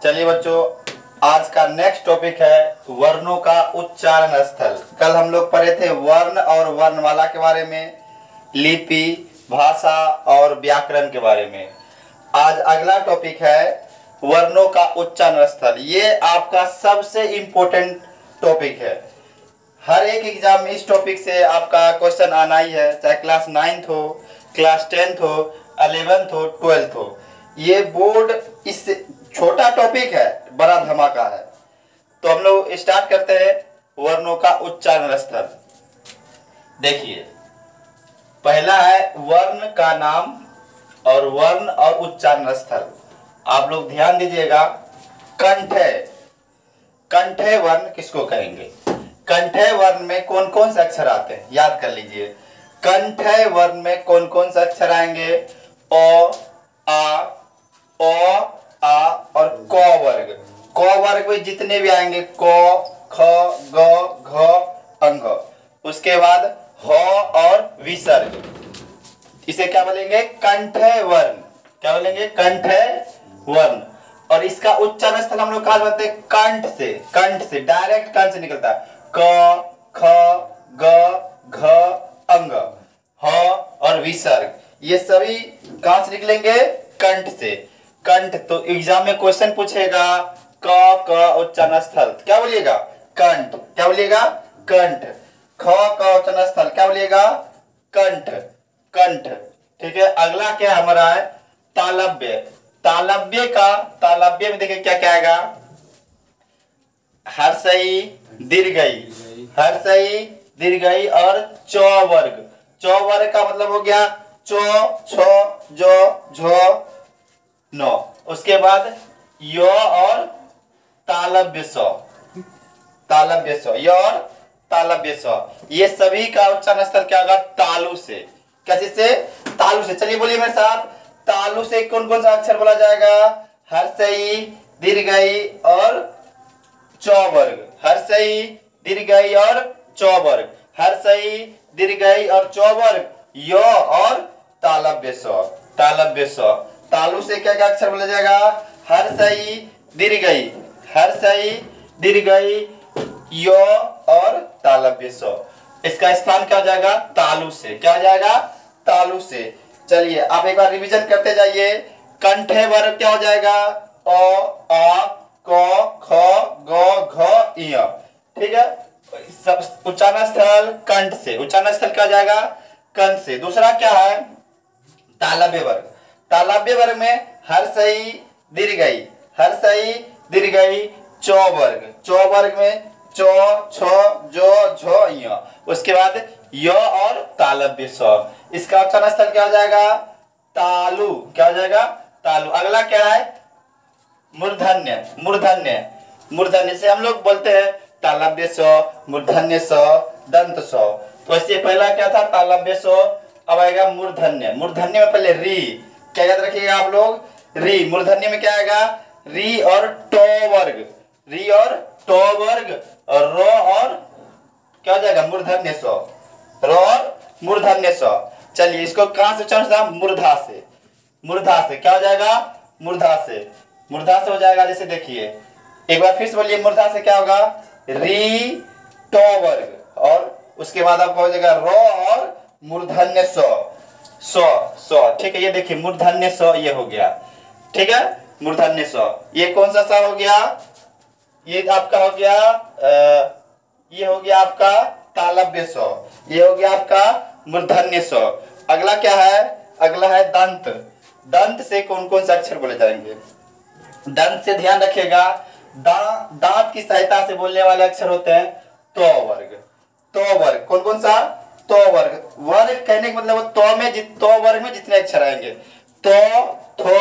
चलिए बच्चों, आज का नेक्स्ट टॉपिक है वर्णों का उच्चारण स्थल। कल हम लोग पढ़े थे वर्ण और वर्णमाला के बारे में, लिपि, भाषा और व्याकरण के बारे में। आज अगला टॉपिक है वर्णों का उच्चारण स्थल। ये आपका सबसे इम्पोर्टेंट टॉपिक है। हर एक एग्जाम में इस टॉपिक से आपका क्वेश्चन आना ही है, चाहे क्लास 9th हो, क्लास 10th हो, 11th हो, 12th हो। ये बोर्ड इस छोटा टॉपिक है, बड़ा धमाका है। तो हम लोग स्टार्ट करते हैं वर्णों का उच्चारण स्थल। देखिए, पहला है वर्ण का नाम और वर्ण और उच्चारण स्थल। आप लोग ध्यान दीजिएगा। कंठे, कंठे वर्ण किसको कहेंगे? कंठे वर्ण में कौन कौन से अक्षर आते हैं, याद कर लीजिए। कंठे वर्ण में कौन कौन से अक्षर आएंगे? ओ, आ, ओ, आ और क वर्ग। क वर्ग में जितने भी आएंगे, क, ख, ग, घ, अंग। उसके बाद ह और विसर्ग, इसे क्या बोलेंगे? कंठे वर्ण। क्या बोलेंगे? कंठे वर्ण। और इसका उच्चारण स्थल हम लोग कहा जाते हैं कंठ से। कंठ से, डायरेक्ट कंठ से निकलता है। क, ख, ग, घ, अंग, ह और विसर्ग, ये सभी कहां से निकलेंगे? कंठ से। कंठ। तो एग्जाम में क्वेश्चन पूछेगा क उच्चारण स्थल, क्या बोलिएगा? कंठ। क्या बोलिएगा? कंठ। ख का उच्चारण स्थल क्या बोलिएगा? कंठ। कंठ। ठीक है। अगला क्या हमारा है? तालव्य। तालव्य का, तालव्य में देखिए क्या क्या आएगा? हर्षई, दीर्घई, हर्षई, दीर्घई और च वर्ग। च वर्ग का मतलब हो गया चो, छो, जो, झो, नो। उसके बाद यो और तालव्य स। तालव्य स, यो और तालव्य स, ये सभी का उच्चारण स्थल क्या होगा? तालु से। कैसे से? तालु से। चलिए बोलिए मेरे साथ। तालु से कौन कौन सा अक्षर बोला जाएगा? हर्षई, दीर्घई और च वर्ग। हर्षई, दीर्घई और च वर्ग। हर्षई, दीर्घई और च वर्ग, यो और तालव्य स। तालव्य स। तालु से क्या क्या अक्षर बोला जाएगा? हर्षई, दीर्घई, हर्षई, दीर्घई, यो और तालव्य स। इसका स्थान क्या हो जाएगा? तालु से। क्या हो जाएगा? तालु से। चलिए आप एक बार रिवीजन करते जाइए। कंठे वर्ग क्या हो जाएगा? अ, आ, क, ख, ग, घ, य। ठीक है। सब उच्चारण स्थल कंठ से। उच्चारण स्थल क्या हो जाएगा? कंठ से। दूसरा क्या है? तालव्य वर्ग। तालव्य वर्ग में हर्षई, दीर्घई, हर्षई, दीर्घई, च वर्ग। च वर्ग में चो, छो, जो, झो, य। उसके बाद य और तालव्य स। इसका उच्चारण स्थल क्या हो जाएगा? तालु। क्या हो जाएगा? तालु। अगला क्या है? मूर्धन्य। मूर्धन्य। मूर्धन्य से हम लोग बोलते हैं तालव्य स, मूर्धन्य स, दंत स। तो इससे पहला क्या था? तालव्य स। अब आएगा मूर्धन्य। मूर्धन्य में पहले री। क्या याद रखिएगा आप लोग? री। मूर्धन्य में क्या आएगा? री और टो वर्ग। री और टो वर्ग और रो और क्या हो जाएगा? मूर्धन्य स। रो और मूर्धन्य स। चलिए इसको कहां से उच्चारण था? मूर्धा से। मूर्धा से। क्या हो जाएगा? मूर्धा से। मूर्धा से हो जाएगा। जैसे देखिए, एक बार फिर से बोलिए, मूर्धा से क्या होगा? री, टो वर्ग और उसके बाद आपका हो जाएगा रो और मूर्धन्य स। स। ठीक है। ये देखिए मूर्धन्य स, ये हो गया। ठीक है। मूर्धन्य स। ये कौन सा सा हो गया? ये आपका हो गया ये हो गया आपका तालव्य स। ये हो गया आपका मूर्धन्य स। अगला क्या है? अगला है दंत। दंत से कौन कौन से अक्षर बोले जाएंगे? दंत से ध्यान रखिएगा, दांत की सहायता से बोलने वाले अक्षर होते हैं तो वर्ग। तो वर्ग कौन कौन सा? तो वर्ग। वर्ग कहने का मतलब तो में तो वर्ग में जितने अक्षर आएंगे, तो, थो,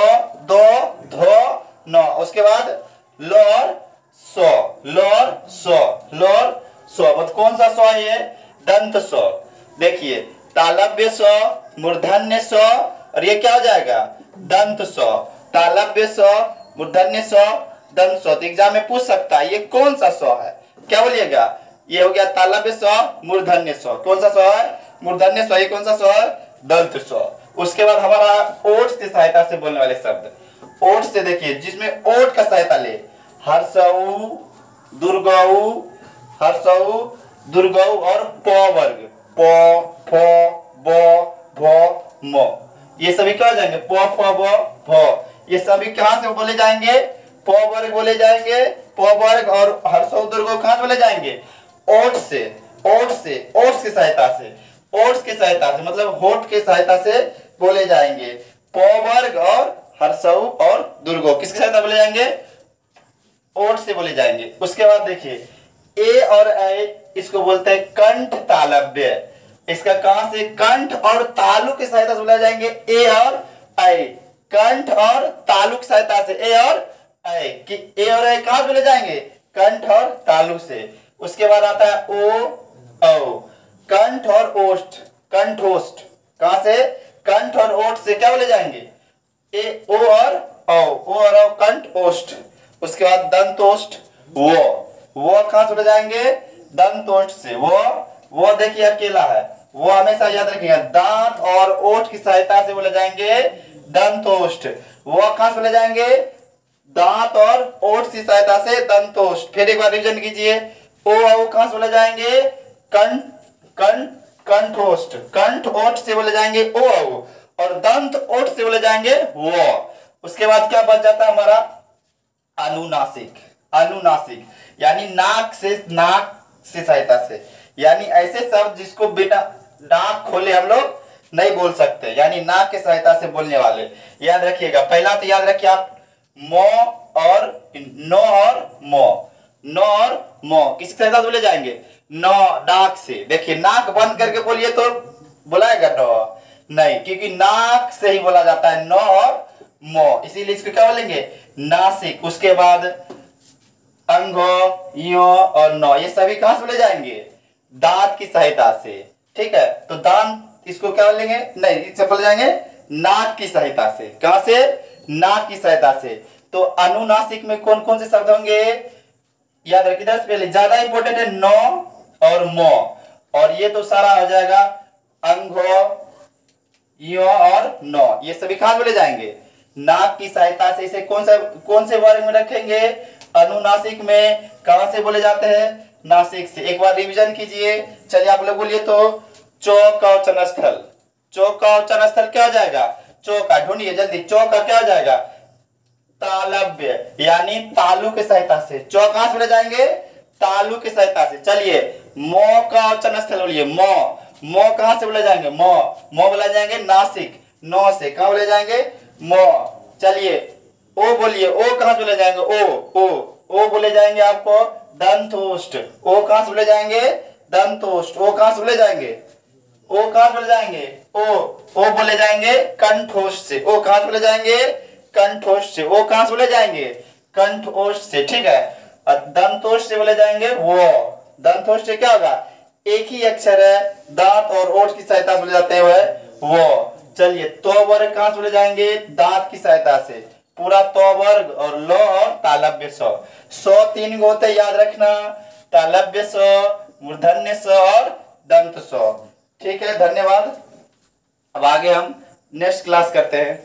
दो, धो, नो। उसके बाद लो और सो, लो और सो, लो और सो। मतलब कौन सा सो है ये? दंत सो। देखिए तालव्य सो, मूर्धन्य सो और ये क्या हो जाएगा? दंत सो। तालव्य सो, मूर्धन्य सो, दंत सो। तो एग्जाम में पूछ सकता है ये कौन सा सो है? क्या बोलिएगा? ये हो गया तालव्य सो, मूर्धन्य सो। कौन सा सो है? मूर्धन्य सो। ये कौन सा सो है? दंत सो। उसके बाद हमारा ओठ की सहायता से बोलने वाले शब्द। ओट से देखिए जिसमें ओट का सहायता ले, हर्षऊ, दुर्गऊ, हर्षऊ, दुर्गऊ और प वर्ग, प, फ, ब, भ, म, ये सभी क्या हो जाएंगे, प, फ, ब, भ, ये सभी कहां से बोले जाएंगे, प वर्ग बोले जाएंगे, प वर्ग और हर्षऊ दुर्गऊ कहां से बोले जाएंगे, ओट से, ओट से, ओट्स की सहायता से, ओट्स की सहायता से मतलब होठ की सहायता से बोले जाएंगे। प वर्ग और हर्षऊ और दुर्गऊ किसकी सहायता बोले जाएंगे, ओट से बोले जाएंगे। उसके बाद देखिए ए और ऐ इसको बोलते हैं कंठ तालव्य, इसका कहां से, कंठ और तालु की सहायता से बोले जाएंगे ए और ऐ, कंठ और तालु की सहायता से ए और ऐ, कि ए और ऐ कहां बोले जाएंगे, कंठ और तालु से। उसके बाद आता है ओ औ, कंठ और ओष्ठ, कंठोष्ठ कहां से, कंठ और ओष्ठ से क्या बोले जाएंगे, ए ओ और औ, कंठ ओष्ठ। उसके बाद दंतोष्ठ, वो कहां से बोले जाएंगे, दंतोष्ठ से, वो देखिए अकेला है, वो हमेशा याद रखिएगा, दांत और ओठ की सहायता से बोले जाएंगे दंतोष्ठ, वो कहां से बोले जाएंगे, दांत और ओठ की सहायता से दंतोष्ठ। फिर एक बार रिवीजन कीजिए, ओ कहां से बोले जाएंगे, कंठोष्ठ, कंठ ओठ से बोले जाएंगे ओ और दंत ओठ से बोले जाएंगे वो। उसके बाद क्या बच जाता है हमारा, अनुनासिक, अनुनासिक यानी नाक से सहायता से, यानी ऐसे शब्द जिसको बिना नाक खोले हम लोग नहीं बोल सकते, यानी नाक के सहायता से बोलने वाले। याद रखिएगा, पहला तो याद रखिए आप, मो और नो और मो, नो और मो किसकी सहायता से बोले जाएंगे, नो नाक से। देखिए नाक बंद करके बोलिए तो बुलाएगा नो नहीं, क्योंकि नाक से ही बोला जाता है नो और मो, इसीलिए इसको क्या बोलेंगे, नासिक। उसके बाद अंगो, यो और नो ये सभी कहां से बोले जाएंगे, दांत की सहायता से, ठीक है। तो दांत इसको क्या बोलेंगे, नहीं इससे बोले जाएंगे नाक की सहायता से, कहां से, नाक की सहायता से। तो अनुनासिक में कौन कौन से शब्द होंगे, याद रखिए, दस पहले ज्यादा इंपॉर्टेंट है नो और मो, और ये तो सारा हो जाएगा अंगो, यो और नो, ये सभी कहां बोले जाएंगे, नाक की सहायता से। इसे कौन से वर्ग में रखेंगे, अनुनासिक में। कहां से बोले जाते हैं, नासिक से। एक बार रिवीजन कीजिए, चलिए आप लोग बोलिए तो, चौकवचन स्थल, चौकवचन स्थल क्या हो जाएगा, चौका, ढूंढिए जल्दी, चौका क्या हो जाएगा, तालव्य यानी तालु की सहायता से। चौ कहां से बोले जाएंगे, तालु की सहायता से। चलिए मो का वचन स्थल बोलिए, मो कहां से बोले जाएंगे, मो बोले जाएंगे नासिक, नो से कहां बोले जाएंगे, मो। चलिए ओ बोलिए, ओ कहां से बोले जाएंगे, ओ बोले जाएंगे आपको दंतोष्ठ, ओ कहां से बोले जाएंगे, दंतोष्ठ। ओ कहां से बोले जाएंगे, ओ कहां से बोले जाएंगे, ओ बोले जाएंगे कंठोष्ठ से, ओ कहां से बोले जाएंगे, कंठोष्ठ से। ओ कहां से बोले जाएंगे, कंठोष्ठ से, ठीक है। और दंतोष्ठ से बोले जाएंगे वो, दंतोष्ठ से क्या होगा, एक ही अक्षर है, दांत और ओठ की सहायता से बोले जाते हैं वो। चलिए तो वर्ग कहां से बोले जाएंगे, दांत की सहायता से, पूरा तो वर्ग और लो और तालव्य सौ तीन गो होते याद रखना, तालव्य सौ, मूर्धन्य सौ और दंत सौ, ठीक है। धन्यवाद। अब आगे हम नेक्स्ट क्लास करते हैं।